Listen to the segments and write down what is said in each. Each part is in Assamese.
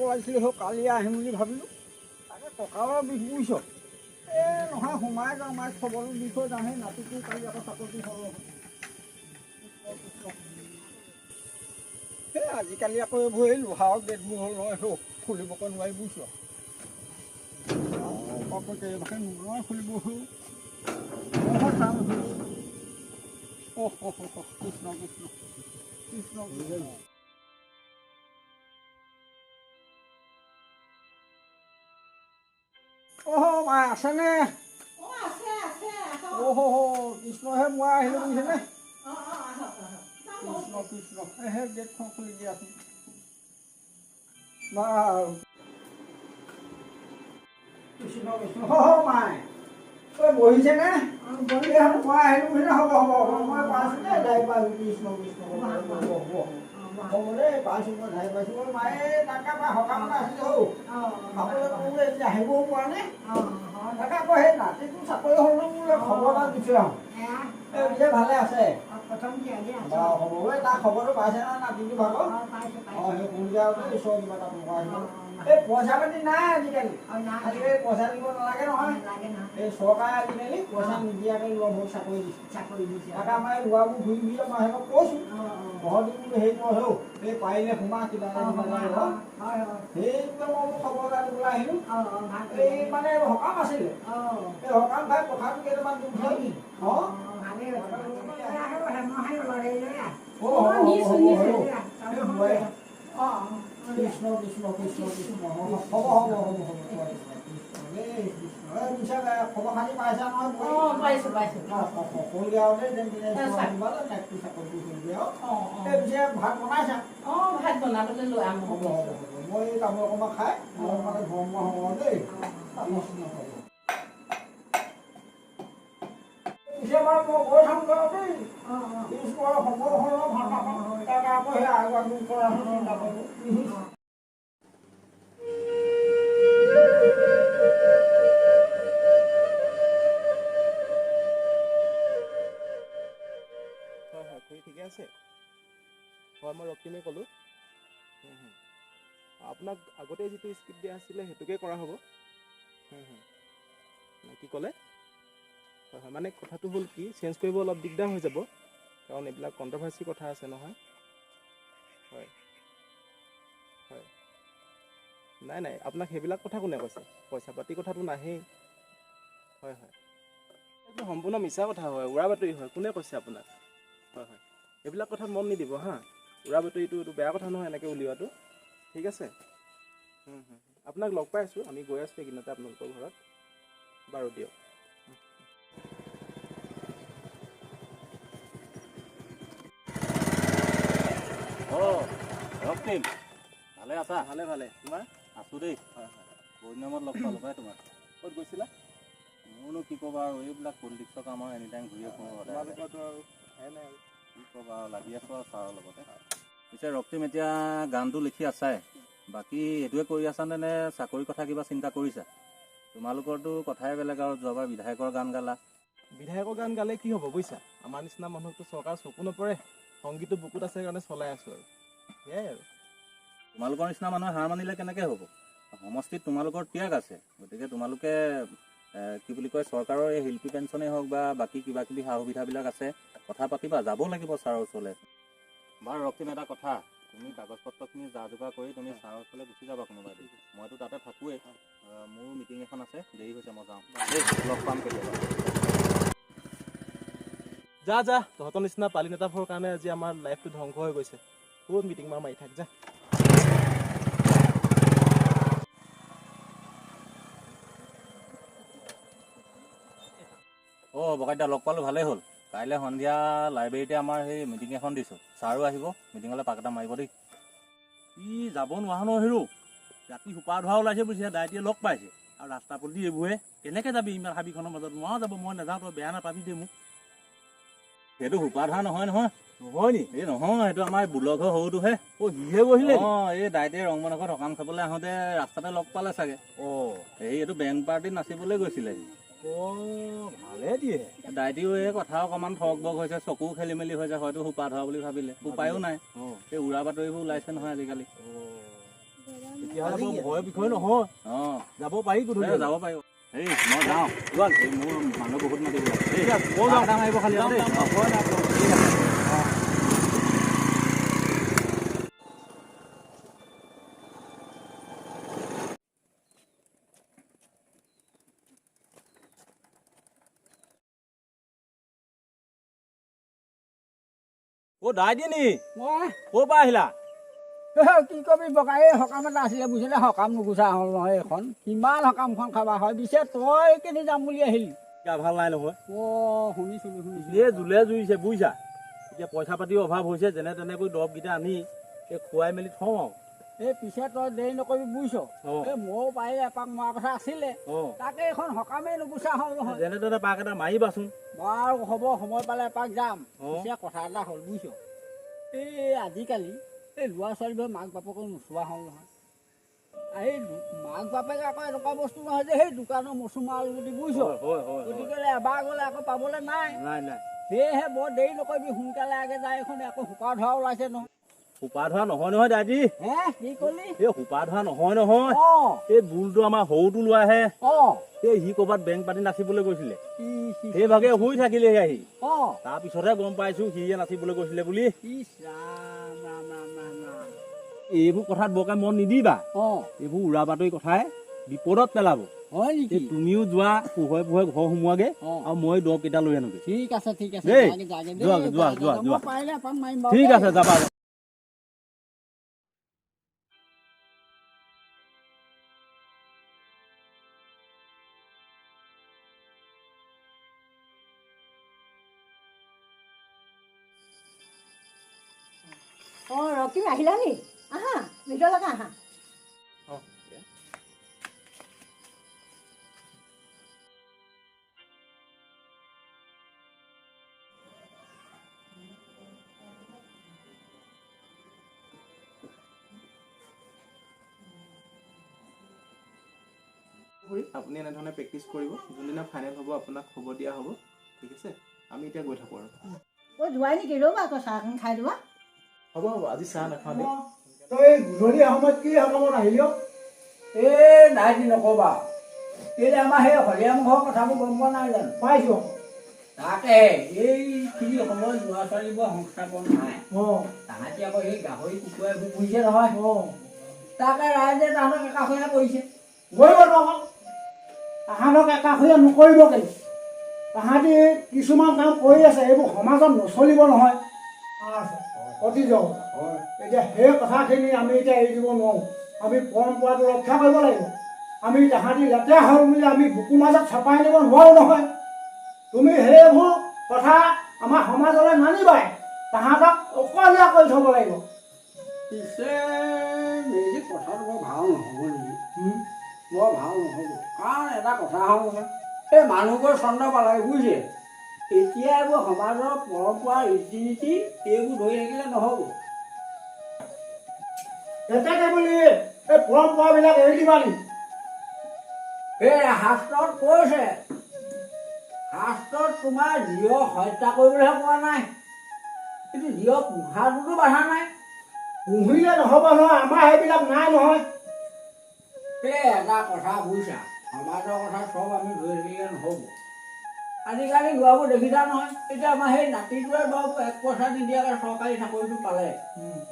লাগিছিলে কালি আহিম বুলি ভাবিলোঁ তাকে কঁকালৰ বিষ বুজিছ নহয় সোমাই যাওঁ মায়ে খবৰটো দি থৈ যাওঁ সেই নাতিটো কালি আকৌ চাকৰি হ'ব সেই আজিকালি আকৌ এইবোৰ এই লোহাৰৰ গেটবোৰ হ'ল নহয় সেইটো খুলিবকৈ নোৱাৰি বুজিছ কেইবাকে নোৱাৰে খুলিব হ'ল কৃষ্ণ কৃষ্ণ কৃষ্ণ অ' মা আছেনে কৃষ্ণহে মই আহিলোঁ বুজিছেনে কৃষ্ণ কৃষ্ণ সেই গেটখন খুলি দিয়াচোন বাৰু কৃষ্ণ কৃষ্ণ মাই ঐ বহিছেনে মই আহিলোঁ বুজিছে হ'ব হ'ব হ'ব মই পাইছোঁ দেই যাই পাইছোঁ কৃষ্ণ কৃষ্ণ হ'ব হ'ব দেই পাইছোঁ মই যাই পাইছোঁ মায়ে তাকে পাই সকাম এটা আছিলে হৌ খাবলৈ ক'বলৈ এতিয়া আহিবও পৰা নাই তাকে আকৌ সেই নাতিটো চাকৰি হ'ল বোলে খবৰ এটা দি থৈ আহোঁ এই পিছে ভালে আছে হ'ব এই তাৰ খবৰটো পাইছে নহয় নাতিটো ভাগৰ অঁ সেই সুবিধা ঈশ্বৰ কিবা এটা আহিব এই পইচা পাতি নাই আজিকালি আজিকালি পইচা দিব নালাগে নহয় এই চৰকাৰে আজিকালি পইচা নিদিয়াকৈ ল'ব চাকৰি দিছে তাকে আমাৰ এই ল'ৰাবোৰ ঘূৰি ঘূৰি আমাৰ সিহঁতক কৈছোঁ ঘৰটো বোলো হেৰি নহ'লেও এই পাৰিলে সোমা কিবা এটা সেইটোৱে মই খবৰ এটা দিবলৈ আহিলোঁ এই মানে সকাম আছিলে এই সকাম খাই কথাটো কেইটামান দিম অঁ কৃষ্ণ কৃষ্ণ কৃষ্ণ কৃষ্ণ হ'ব হ'ব হ'ব হ'ব খবৰ খাতি পাইছা নহয় পাইছোঁ পিছে ভাত বনাইছা ভাত বনাবলৈ লৈ আহোঁ হ'ব হ'ব হ'ব মই এই তামোল অকণমান খাই মই মানে ধৰ্ম হ'ব দেই কৃষ্ণ হ'ব পিছে বাৰু মই গৈ থাকোঁ দেই ঈশ্বৰৰ খবৰ হ'ল ভাত তাকে আকৌ সেই আগত কৰা চিন্তা কৰোঁ ঠিকে আছে হয় মই ৰক্তিমে ক'লোঁ আপোনাক আগতে যিটো স্ক্ৰিপ্ট দিয়া আছিলে সেইটোকে কৰা হ'ব কি ক'লে হয় হয় মানে কথাটো হ'ল কি চেঞ্জ কৰিব অলপ দিগদাৰ হৈ যাব কাৰণ এইবিলাক কণ্ট্ৰভাৰ্চি কথা আছে নহয় হয় হয় নাই নাই আপোনাক সেইবিলাক কথা কোনে কৈছে পইচা পাতি কথাটো নাহেই হয় হয় এইটো সম্পূৰ্ণ মিছা কথা হয় উৰা বাতৰি হয় কোনে কৈছে আপোনাক হয় হয় এইবিলাক কথাত মন নিদিব হা উৰা বাতৰিটো এইটো বেয়া কথা নহয় এনেকৈ উলিওৱাটো ঠিক আছে আপোনাক লগ পাই আছোঁ আমি গৈ আছোঁ এইকেইদিনতে আপোনালোকৰ ঘৰত বাৰু দিয়ক অঁ ৰক্তিম ভালে আছা ভালে ভালে তোমাৰ আছোঁ দেই হয় হয় বহুত দিনৰ মূৰত লগ পালোঁ পাই তোমাক ক'ত গৈছিলা মোৰনো কি ক'বা আৰু এইবিলাক পলিটিক্সৰ কাম আৰু এনি টাইম ঘূৰিয়ে ফুৰোঁ তোমালোকৰতো আৰু হে নাই আৰু কি ক'বা আৰু লাগি আছোঁ আৰু ছাৰৰ লগতে পিছে ৰক্তিম এতিয়া গানটো লিখি আছাই বাকী এইটোৱে কৰি আছানে নে চাকৰিৰ কথা কিবা চিন্তা কৰিছা তোমালোকৰতো কথাই বেলেগ আৰু যোৱাবাৰ বিধায়কৰ গান গালা বিধায়কৰ গান গালে কি হ'ব বুজিছা আমাৰ নিচিনা মানুহকতো চৰকাৰ চকু নপৰে সংগীতটো বুকুত আছে কাৰণে চলাই আছোঁ আৰু সেয়াই আৰু তোমালোকৰ নিচিনা মানুহে হাৰ মানিলে কেনেকৈ হ'ব সমষ্টিত তোমালোকৰ ত্যাগ আছে গতিকে তোমালোকে কি বুলি কয় চৰকাৰৰ এই শিল্পী পেঞ্চনেই হওক বা বাকী কিবা কিবি সা সুবিধাবিলাক আছে কথা পাতিবা যাব লাগিব ছাৰৰ ওচৰলৈ বাৰু ৰক্তিম এটা কথা তুমি কাগজ পত্ৰখিনি যা যোগাৰ কৰি তুমি ছাৰৰ ওচৰলৈ গুচি যাবা কোনোবা এদিন মইতো তাতে থাকোঁৱেই মোৰো মিটিং এখন আছে দেৰি হৈছে মই যাওঁ দেই লগ পাম কেতিয়াবা যা যা তহঁতৰ নিচিনা পালি নেতাবোৰৰ কাৰণে আজি আমাৰ লাইফটো ধ্বংস হৈ গৈছে বহুত মিটিং মাৰি থাক যা অঁ বকাইদা লগ পালোঁ ভালেই হ'ল কাইলৈ সন্ধিয়া লাইব্ৰেৰীতে আমাৰ সেই মিটিং এখন দিছোঁ ছাৰো আহিব মিটিঙলৈ পাক এটা মাৰিব দেই ই যাব নোৱাৰা ন হিৰো ৰাতি সোপা ধৰা ওলাইছে বুজিছে ডাইটিয়ে লগ পাইছে আৰু ৰাস্তা পদূলি এইবোৰহে কেনেকৈ যাবি ইমান হাবিখনৰ মাজত নোৱাৰা যাব মই নাযাওঁ তই বেয়া নাপাবি দেই মোক সেইটো সোপা ধৰা নহয় নহয় নহয় নি এই নহয় সেইটো আমাৰ বুলক হৈ সৰুটোহে অঁ সিহে বহিলে অঁ এই ডাইটিয়ে ৰংমনগৰত সকাম খাবলৈ আহোঁতে ৰাস্তাতে লগ পালে চাগে অঁ এইটো বেংক পাৰ্টিত নাচিবলৈ গৈছিলে ভালে দিয়ে ডাইটিও এই কথা অকণমান ফৰক বক হৈছে চকু খেলি মেলি হৈছে হয়তো সোপা ধৰা বুলি ভাবিলে উপায়ো নাই এই উৰা বাতৰিবোৰ ওলাইছে নহয় আজিকালি তেতিয়াহ'লে বৰ ভয়ৰ বিষয় নহয় যাব পাৰি গধূলি যাব পাৰিব এই মই যাওঁ এই মোৰ মানুহ বহুত মাতিব মই যাওঁ মাৰিব খালি দাই দিয়ে নি মই ক'ৰ পৰা আহিলা কি কবি বকা এই সকাম এটা আছিলে বুজিলে সকাম নুগুচা হ'ল নহয় এইখন কিমান সকামখন খাবা হয় পিছে তই কেনি যাম বুলি আহিলি গা ভাল নাই নহয় শুনিছিলো এই জোলে জুইছে বুজিছা এতিয়া পইচা পাতিও অভাৱ হৈছে যেনে তেনেকৈ দৰৱকেইটা আনি এই খুৱাই মেলি থওঁ আৰু এই পিছে তই দেৰি নকৰিবি বুজিছ এই ময়ো পাৰিলে এপাক মৰা কথা আছিলে তাকে এইখন সকামেই নুগুচা হ'ল নহয় যেনে তেনে পাক এটা মাৰিবাচোন বাৰু হ'ব সময় পালে এপাক যাম পিছে কথা এটা হ'ল বুজিছ এই আজিকালি এই ল'ৰা ছোৱালীবোৰে মাক বাপেকো নোচোৱা হ'ল নহয় এই মাক বাপেকে আকৌ এনেকুৱা বস্তু নহয় যে সেই দোকানৰ মচুমাল বুলি বুজিছ গতিকে এবাৰ গ'লে আকৌ পাবলৈ নাই সেয়েহে বৰ দেৰি নকৰিবি সোনকালে আগে যায় এখন আকৌ শুকা ধৰা ওলাইছে নহয় সোপা ধৰা নহয় নহয় দাদী কি কলি এই সোপা ধৰা নহয় নহয় এই বুলটো আমাৰ সৰুটো লোৱাহে এই সি ক'ৰবাত বেংক পাতি নাচিবলৈ গৈছিলে সেইভাগে শুই থাকিলে আহি তাৰপিছতহে গম পাইছো সিয়ে নাচিবলৈ গৈছিলে বুলি এইবোৰ কথাত বৰকে মন নিদিবা এইবোৰ উৰা বাতৰি কথাই বিপদত পেলাব তুমিও যোৱা পোহৰে পোহৰে ঘৰ সোমোৱাগে আৰু মই দৰৱ কেইটা লৈ আনোগে ঠিক আছে ঠিক আছে যোৱা ঠিক আছে যাবা ৰকি আহিলা নি আহা ভিতৰলৈকে আহা আপুনি এনেধৰণে প্ৰেক্টিচ কৰিব যোনদিনা ফাইনেল হ'ব আপোনাক খবৰ দিয়া হ'ব ঠিক আছে আমি এতিয়া গৈ থাকোঁ আৰু যোৱাই নেকি ৰ'বা আকৌ চাহখন খাই লোৱা হ'ব আজি চাহ নাখাওঁ দেই তই গধূলি সময়ত কি সকামত আহিলি এই নাইটি নকবা কেলে আমাৰ সেই হৰিয়াম ঘৰৰ কথাবোৰ গম পোৱা নাই জানো পাইছো তাকে এইখিনি সময়ত ল'ৰা ছোৱালীবোৰ সংস্থাপন নাই তাহাঁতি আকৌ সেই গাহৰি কুকুৰাই পুহিছে নহয় তাকে ৰাইজে তাহাঁতক একাষৰীয়া কৰিছে কৰিব নহয় তাহাঁতক একাষৰীয়া নকৰিব কেলে তাহাঁতি কিছুমান কাম কৰি আছে এইবোৰ সমাজত নচলিব নহয় অতীজত এতিয়া সেই কথাখিনি আমি এতিয়া এৰি দিব নোৱাৰোঁ আমি পৰম্পৰাটো ৰক্ষা কৰিব লাগিব আমি তাহাঁতি লেতেৰা হ'ল বুলি আমি বুকুৰ মাজত চপাই নিব নোৱাৰোঁ নহয় তুমি সেইবোৰ কথা আমাৰ সমাজলৈ নানিবাই তাহাঁতক অকলীয়া কৰি থ'ব লাগিব পিছে মেজিক কথাটো বৰ ভাল নহ'ব নেকি বৰ ভাল নহ'ব কাৰণ এটা কথা হ'ল নহয় এই মানুহবোৰ চন্দ্ৰ পালাগে বুজিছে এতিয়া এইবোৰ সমাজৰ পৰম্পৰা ৰীতি নীতি এইবোৰ ধৰি থাকিলে নহ'ব এটাকে বুলি এই পৰম্পৰাবিলাক এৰি দিবা নেকি এই শাস্ত্ৰত কৈছে শাস্ত্ৰত তোমাৰ জীৱ হত্যা কৰিবলৈহে কোৱা নাই কিন্তু জীৱ পোহাটোতো বাধা নাই পুহিলে নহ'ব নহয় আমাৰ সেইবিলাক নাই নহয় এই এটা কথা বুজিছা সমাজৰ কথা চব আমি ধৰি থাকিলে নহ'ব আজিকালি ল'ৰাবোৰ দেখিছা নহয় এতিয়া আমাৰ সেই নাতিটোৱে বাৰু 1 পইচা নিদিয়াকৈ চৰকাৰী চাকৰিটো পালে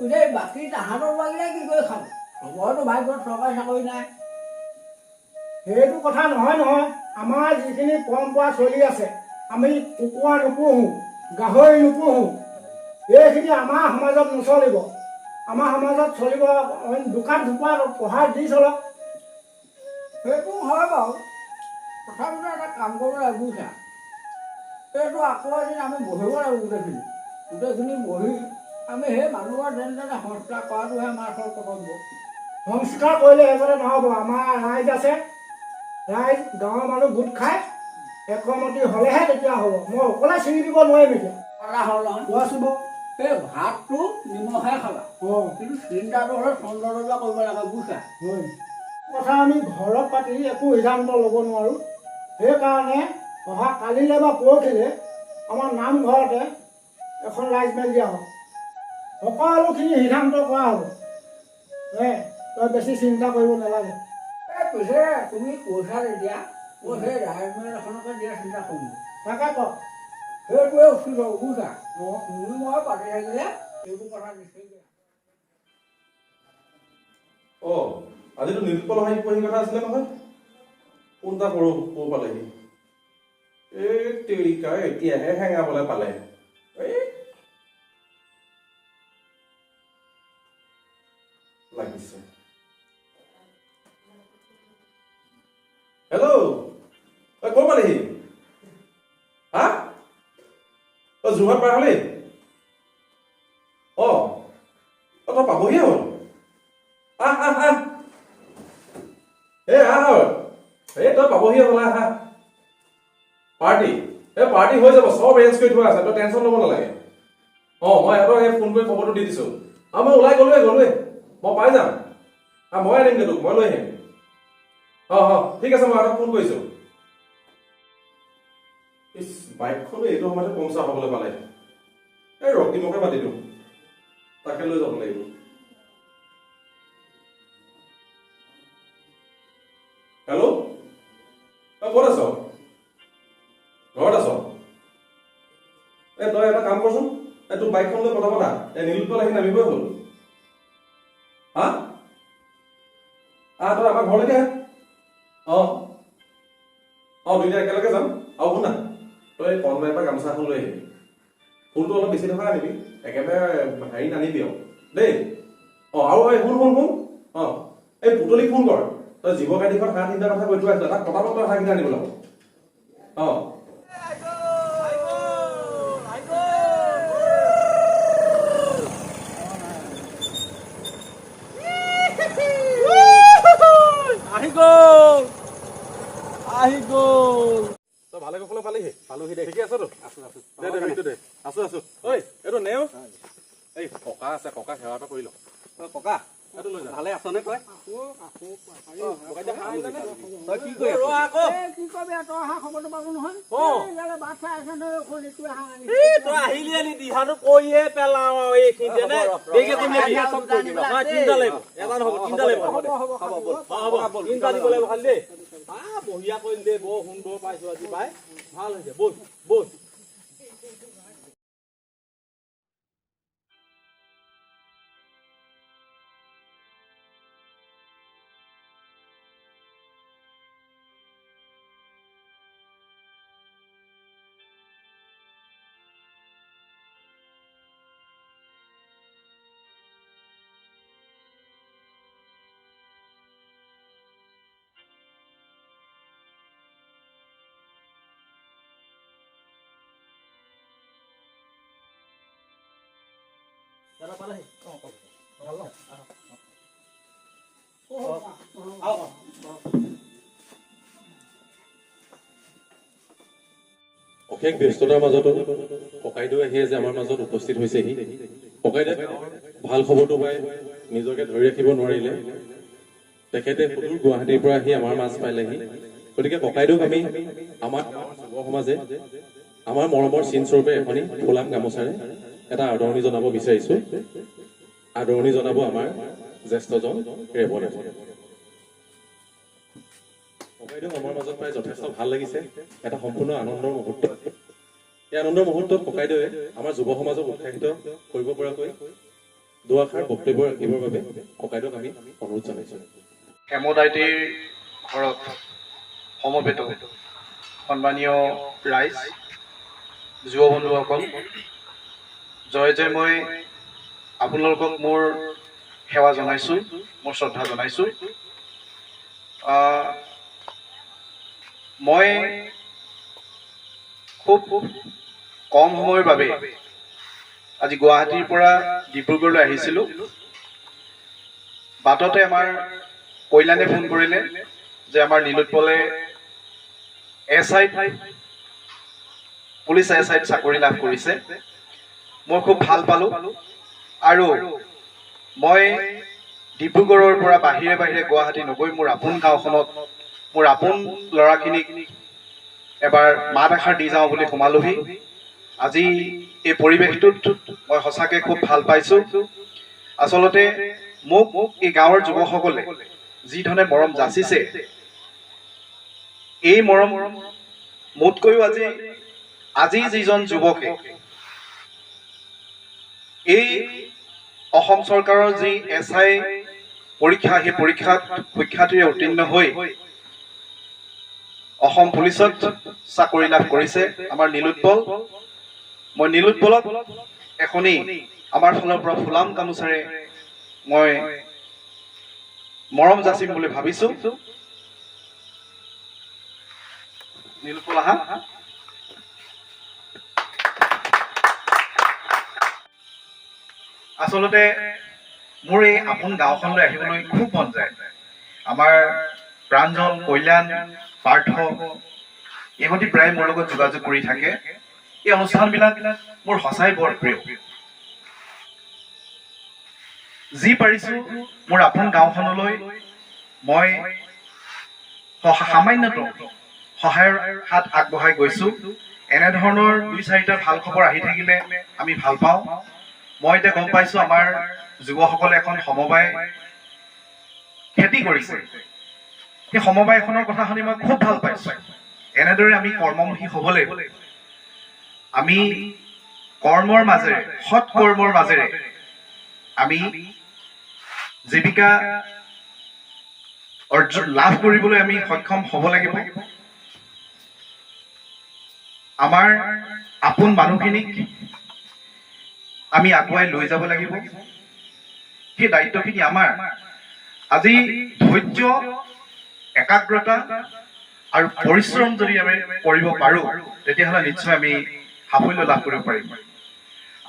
এতিয়া বাকী তাহাঁতৰ লাগিলে কি কৰি খাব চবৰতো ভাগ্যত চৰকাৰী চাকৰি নাই সেইটো কথা নহয় নহয় আমাৰ যিখিনি পৰম্পৰা চলি আছে আমি কুকুৰা নুপুহোঁ গাহৰি নুপুহোঁ এইখিনি আমাৰ সমাজত নচলিব আমাৰ সমাজত চলিব দোকান ধোপা পঢ়াৰ দি চলক সেইটো হয় বাৰু তথাপিতো এটা কাম কৰিব লাগিব বুজিছা এইটো আকৌ এদিন আমি বহিব লাগিব গোটেইখিনি বহি আমি সেই মানুহৰ যেনে তেনে সংস্কাৰ কৰাটোহে আমাৰ আচল কৰ্তব্য সংস্কাৰ কৰিলে সেইবাৰে নহ'ব আমাৰ ৰাইজ আছে ৰাইজ গাঁৱৰ মানুহ গোট খাই একমতি হ'লেহে তেতিয়া হ'ব মই অকলে ছিঙি দিব নোৱাৰিম এতিয়া এটা হ'ল নহয় কোৱাচোন এই ভাতটো নিমখে খাবা কিন্তু চিন্তাটো হ'লে চন্দ্ৰদা কৰিব লাগে বুজিছা কথা আমি ঘৰত পাতি একো সিদ্ধান্ত ল'ব নোৱাৰোঁ সেইকাৰণে অহা কালিলৈ বা পৰহিলৈ আমাৰ নামঘৰতে এখন ৰাইজ মেল দিয়া হ'ব সকলোখিনি সিদ্ধান্ত কৰা হ'ব তই বেছি চিন্তা কৰিব নালাগে পিছে তুমি কৈছা যেতিয়া মই সেই ৰাইজমেন এখনকে দিয়া চিন্তা কৰিম তাকে কওক সেইটোৱে উচিত বুজা তুমি মই পাতি থাকিলে এইবোৰ কথা নিশ্চয় আজিতো নীলপল হাঁহি পঢ়ি কথা আছিলে নহয় ফোন এটা কৰোঁ ক'ৰ পালেহি এই তেৰিকা এতিয়াহে হেঙাবলৈ পালে লাগিছে হেল্ল' ক'ৰ পালেহি হা যোৰহাট পাৰ হ'লেই তই পাবহিয়ে হ'ল তই পাবহি হ'ল পাৰ্টি পাৰ্টি হৈ যাব চব এৰেঞ্জ কৰি থোৱা আছে তই টেনশ্যন ল'ব নালাগে মই সিহঁতক সেই ফোন কৰি খবৰটো দি দিছোঁ মই ওলাই গ'লোৱে মই পাই যাম মই আনিমগৈ তোক মই লৈ আহিম ঠিক আছে মই সিহঁতক ফোন কৰিছোঁ বাইকখনো এইটো সময়তে পঞ্চাৰ হ'বলৈ পালে এই ৰক্তিমকে মাতি দিওঁ তাকে লৈ যাব লাগিব হেল্ল' ক'ত আছ ঘৰত আছ তই এটা কাম কৰচোন তোৰ বাইকখন লৈ পঠাব নীলপল আহি নামিবই হ'ল তই আমাৰ ঘৰলৈকে দুইটা একেলগে যাম আৰু শুন না তই কণবাইৰ পৰা গামোচা এখন লৈ আহিবি ফুলটো অলপ বেছি থকা আনিবি একেবাৰে হেৰি নানিবি আৰু দেই আৰু শুন এই পুতলিক ফোন কৰ তই জীৱগাড়ীখন হাঁহ তিনিটা কথা কৈ থোৱা আছে তাক পটাপট তই হাঁহকেইটা আনিব লাগিব আহি গ'ল তই ভালে কুশলে পালোহি দে ঠিকে আছ তো আছো ঐ এইটো নেও এই ককা আছে ককা সেৱা এটা কৰি ল ককা ভালে আছ নে তই কি কৰি তই অহা খবৰটো পালো নহয় বাট চাই আছে তই আহিলি আনি দিহাটো কৈয়ে পেলাও এইখিনি তিনিটা লাগিব এটা নহ'ব তিনিটা লাগিব হ'ব তিনিটা দিব লাগিব খালি দেই বঢ়িয়া কৰিম দেই বৰ সুন্দৰ পাইছো আজি পাই ভাল হৈছে বল অশেষ ব্যস্ততাৰ মাজতো ককাইদেউ আহি যে আমাৰ মাজত উপস্থিত হৈছেহি ককাইদেউ ভাল খবৰটো পাই নিজকে ধৰি ৰাখিব নোৱাৰিলে তেখেতে সুদূৰ গুৱাহাটীৰ পৰা আহি আমাৰ মাজ পালেহি গতিকে ককাইদেউক আমি আমাৰ যুৱ সমাজে আমাৰ মৰমৰ চিন স্বৰূপে এখনি ফুলাম গামোচাৰে এটা আদৰণি জনাব বিচাৰিছো আদৰণি জনাব আমাৰ জ্যেষ্ঠজন ৰেৱন ককাইদেউ আমাৰ মাজত পাই যথেষ্ট ভাল লাগিছে এটা সম্পূৰ্ণ আনন্দৰ মুহূৰ্ত এই আনন্দৰ মুহূৰ্তত ককাইদেৱে আমাৰ যুৱ সমাজক উৎসাহিত কৰিব পৰাকৈ দুআষাৰ বক্তব্য ৰাখিবৰ বাবে ককাইদেউক আমি অনুৰোধ জনাইছো হেমদাইটিৰ ঘৰত সমবেত সন্মানীয় ৰাইজ যুৱ বন্ধুসকল জয় জয় মই আপোনালোকক মোৰ সেৱা জনাইছোঁ মোৰ শ্ৰদ্ধা জনাইছোঁ মই খুব কম সময়ৰ বাবে আজি গুৱাহাটীৰ পৰা ডিব্ৰুগড়লৈ আহিছিলোঁ বাটতে আমাৰ কল্যাণে ফোন কৰিলে যে আমাৰ নীলোৎপলে SI পুলিচ SIত চাকৰি লাভ কৰিছে মই খুব ভাল পালোঁ আৰু মই ডিব্ৰুগড়ৰ পৰা বাহিৰে বাহিৰে গুৱাহাটী নগৈ মোৰ আপোন গাঁওখনত মোৰ আপোন ল'ৰাখিনিক এবাৰ মাত এষাৰ দি যাওঁ বুলি সোমালোহি আজি এই পৰিৱেশটোত মই সঁচাকৈ খুব ভাল পাইছোঁ আচলতে মোক এই গাঁৱৰ যুৱকসকলে যি ধৰণে মৰম যাচিছে, এই মৰম মোতকৈও আজি যিজন যুৱকে এই অসম চৰকাৰৰ যি SI পৰীক্ষা, সেই পৰীক্ষাত সুখ্যাতিৰে উত্তীৰ্ণ হৈ অসম পুলিচত চাকৰি লাভ কৰিছে আমাৰ নীলোৎপল। মই নীলোৎপলক এখনি আমাৰ ফালৰ পৰা ফুলাম গামোচাৰে মই মৰম যাচিম বুলি ভাবিছো। নীলোৎপল আহা। আচলতে মোৰ এই আপোন গাঁওখনলৈ আহিবলৈ খুব মন যায়। আমাৰ প্ৰাঞ্জল, কল্যাণ, পাৰ্থ ইহঁতি প্ৰায় মোৰ লগত যোগাযোগ কৰি থাকে। এই অনুষ্ঠানবিলাক মোৰ সঁচাই বৰ প্ৰিয়। যি পাৰিছো মোৰ আপোন গাঁওখনলৈ মই সামান্যতম সহায়ৰ হাত আগবঢ়াই গৈছো। এনেধৰণৰ 2-4টা ভাল খবৰ আহি থাকিলে আমি ভাল পাওঁ। মই এতিয়া গম পাইছো আমাৰ যুৱকসকলে এখন সমবায় খেতি কৰিছে। সেই সমবায়খনৰ কথা শুনি মই খুব ভাল পাইছো। এনেদৰে আমি কৰ্মমুখী হ'ব লাগিব। আমি কৰ্মৰ মাজেৰে, সৎ কৰ্মৰ মাজেৰে আমি জীৱিকা লাভ কৰিবলৈ আমি সক্ষম হ'ব লাগিব। আমাৰ আপোন মানুহখিনিক আমি আগুৱাই লৈ যাব লাগিব। সেই দায়িত্বখিনি আমাৰ। আজি ধৈৰ্য, একাগ্ৰতা আৰু পৰিশ্ৰম যদি আমি কৰিব পাৰো, তেতিয়াহ'লে নিশ্চয় আমি সাফল্য লাভ কৰিব পাৰিম।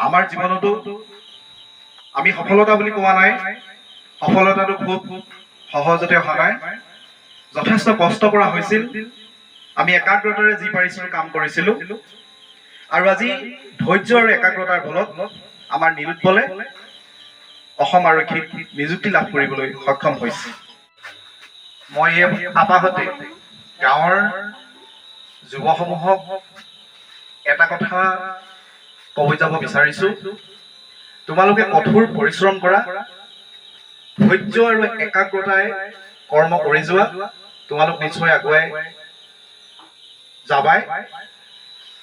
আমাৰ জীৱনতো আমি সফলতা বুলি কোৱা নাই, সফলতাটো খুব সহজতে অহা নাই। যথেষ্ট কষ্ট কৰা হৈছিল। আমি একাগ্ৰতাৰে যি পাৰিছিলো কাম কৰিছিলো। আৰু আজি ধৈৰ্য আৰু একাগ্ৰতাৰ বলত আমাৰ নীলোৎপলে অসম আৰক্ষীত নিযুক্তি লাভ কৰিবলৈ সক্ষম হৈছে। মই এই আপাহতে গাঁৱৰ যুৱসমূহক এটা কথা কৈ যাব বিচাৰিছো। তোমালোকে কঠোৰ পৰিশ্ৰম কৰা, ধৈৰ্য আৰু একাগ্ৰতাই কৰ্ম কৰি যোৱা, তোমালোক নিশ্চয় আগুৱাই যাবাই।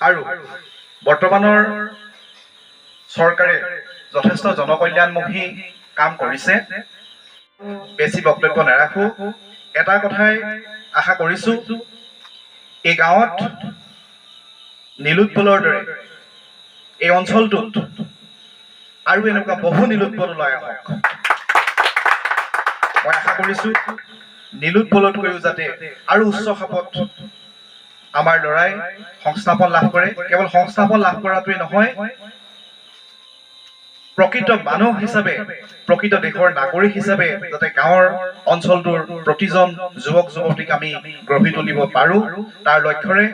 আৰু বৰ্তমানৰ চৰকাৰে যথেষ্ট জনকল্যাণমুখী কাম কৰিছে। বেছি বক্তব্য নাৰাখো। এটা কথাই আশা কৰিছো, এই গাঁৱত নীলোৎপলৰ দৰে এই অঞ্চলটোত আৰু এনেকুৱা বহু নীলোৎপল ওলাই আহক। মই আশা কৰিছো নীলোৎপলতকৈও যাতে আৰু উচ্চ খাপত আমাৰ ল'ৰাই সংস্থাপন লাভ কৰে। কেৱল সংস্থাপন লাভ কৰাটোৱেই নহয়, প্ৰকৃত মানুহ হিচাপে, প্ৰকৃত দেশৰ নাগৰিক হিচাপে যাতে গাঁৱৰ অঞ্চলটোৰ প্ৰতিজন যুৱক যুৱতীক আমি গঢ়ি তুলিব পাৰো, তাৰ লক্ষ্যৰে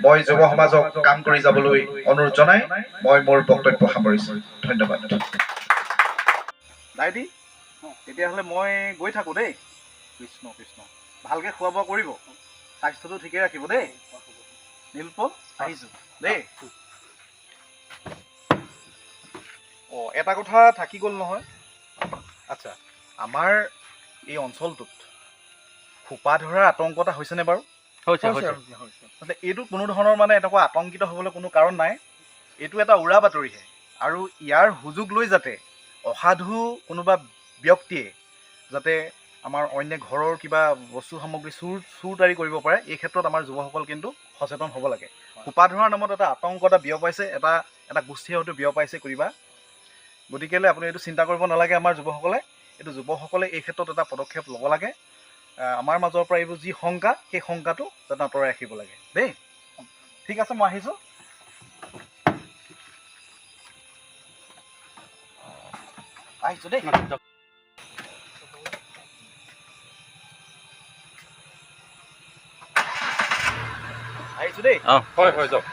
মই যুৱ সমাজক কাম কৰি যাবলৈ অনুৰোধ জনাই মই মোৰ বক্তব্য সামৰিছো। ধন্যবাদ। দাইদি, তেতিয়াহ'লে মই গৈ থাকো দেই। কৃষ্ণ কৃষ্ণ। ভালকে খোৱা বোৱা কৰিব, স্বাস্থ্যটো ঠিকে ৰাখিব দেই। নীলোৎপল, আহিছো দেই। এটা কথা থাকি গ'ল নহয়। আচ্ছা, আমাৰ এই অঞ্চলটোত খোপা ধৰাৰ আতংক এটা হৈছেনে বাৰু? এইটো কোনো ধৰণৰ মানে এনেকুৱা আতংকিত হ'বলৈ কোনো কাৰণ নাই। এইটো এটা উৰা বাতৰিহে। আৰু ইয়াৰ সুযোগ লৈ যাতে অসাধু কোনোবা ব্যক্তিয়ে যাতে আমাৰ অন্য ঘৰৰ কিবা বস্তু সামগ্ৰী চুৰ তাৰি কৰিব পাৰে, এই ক্ষেত্ৰত আমাৰ যুৱকসকল কিন্তু সচেতন হ'ব লাগে। খোপা ধৰাৰ নামত এটা আতংক এটা বিয়পাইছে, এটা গোষ্ঠী হয়তো বিয়পাইছে কৰিবা। গতিকেলৈ আপুনি এইটো চিন্তা কৰিব নালাগে। আমাৰ যুৱকসকলে এই ক্ষেত্ৰত এটা পদক্ষেপ ল'ব লাগে। আমাৰ মাজৰ পৰা এইবোৰ যি শংকা, সেই শংকাটো যাতে আঁতৰাই ৰাখিব লাগে দেই। ঠিক আছে, মই আহিছোঁ। আহিছোঁ দেই। আহিছোঁ দেই। হয় হয়, যাওক।